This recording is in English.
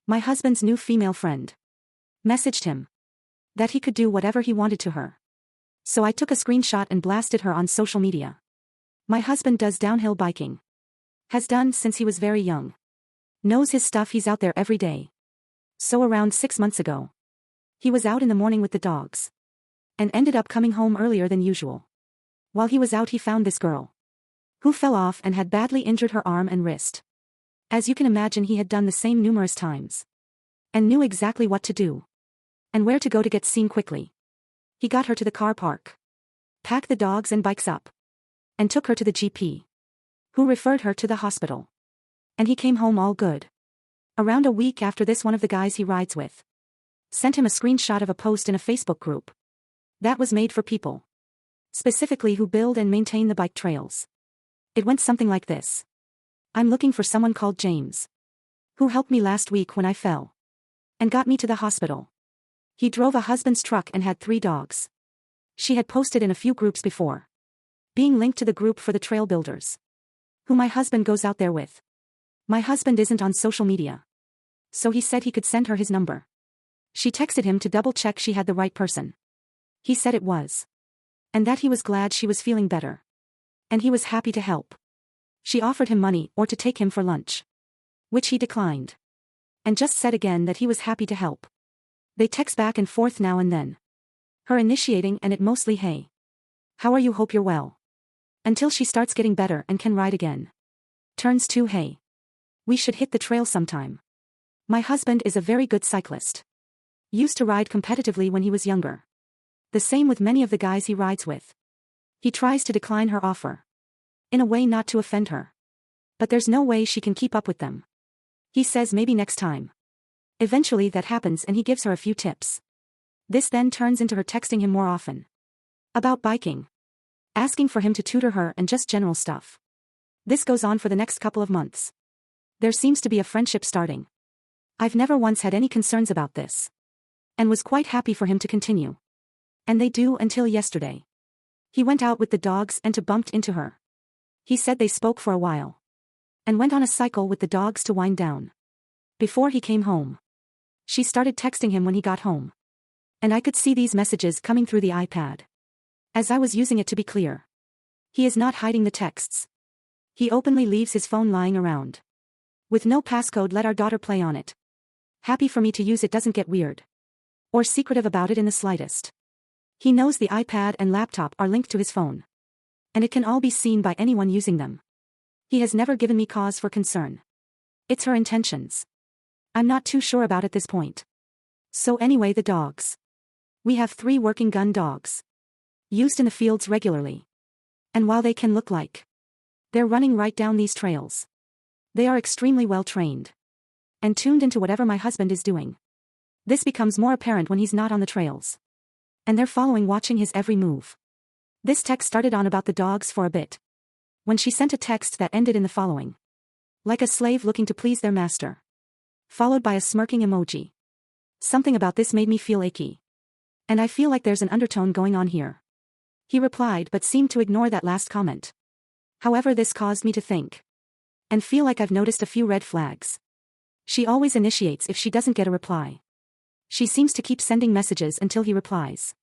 My husband's new female friend. Messaged him. That he could do whatever he wanted to her. So I took a screenshot and blasted her on social media. My husband does downhill biking. Has done since he was very young. Knows his stuff, he's out there every day. So around 6 months ago. He was out in the morning with the dogs. And ended up coming home earlier than usual. While he was out he found this girl. Who fell off and had badly injured her arm and wrist. As you can imagine, he had done the same numerous times. And knew exactly what to do. And where to go to get seen quickly. He got her to the car park. Packed the dogs and bikes up. And took her to the GP. Who referred her to the hospital. And he came home all good. Around a week after this, one of the guys he rides with sent him a screenshot of a post in a Facebook group. That was made for people. Specifically who build and maintain the bike trails. It went something like this. I'm looking for someone called James. Who helped me last week when I fell. And got me to the hospital. He drove a husband's truck and had 3 dogs. She had posted in a few groups before. Being linked to the group for the trail builders. Who my husband goes out there with. My husband isn't on social media. So he said he could send her his number. She texted him to double check she had the right person. He said it was. And that he was glad she was feeling better. And he was happy to help. She offered him money or to take him for lunch. Which he declined. And just said again that he was happy to help. They text back and forth now and then. Her initiating and it mostly hey. How are you, hope you're well. Until she starts getting better and can ride again. Turns to hey. We should hit the trail sometime. My husband is a very good cyclist. Used to ride competitively when he was younger. The same with many of the guys he rides with. He tries to decline her offer. In a way not to offend her. But there's no way she can keep up with them. He says maybe next time. Eventually that happens and he gives her a few tips. This then turns into her texting him more often. About biking. Asking for him to tutor her and just general stuff. This goes on for the next couple of months. There seems to be a friendship starting. I've never once had any concerns about this. And was quite happy for him to continue. And they do until yesterday. He went out with the dogs and bumped into her. He said they spoke for a while. And went on a cycle with the dogs to wind down. Before he came home. She started texting him when he got home. And I could see these messages coming through the iPad. As I was using it, to be clear. He is not hiding the texts. He openly leaves his phone lying around. With no passcode, let our daughter play on it. Happy for me to use it, doesn't get weird. Or secretive about it in the slightest. He knows the iPad and laptop are linked to his phone. And it can all be seen by anyone using them. He has never given me cause for concern. It's her intentions. I'm not too sure about at this point. So anyway, the dogs. We have 3 working gun dogs. Used in the fields regularly. And while they can look like they're running right down these trails, they are extremely well trained. And tuned into whatever my husband is doing. This becomes more apparent when he's not on the trails. And they're following, watching his every move. This text started on about the dogs for a bit. When she sent a text that ended in the following. Like a slave looking to please their master. Followed by a smirking emoji. Something about this made me feel achy. And I feel like there's an undertone going on here. He replied but seemed to ignore that last comment. However, this caused me to think. And feel like I've noticed a few red flags. She always initiates if she doesn't get a reply. She seems to keep sending messages until he replies.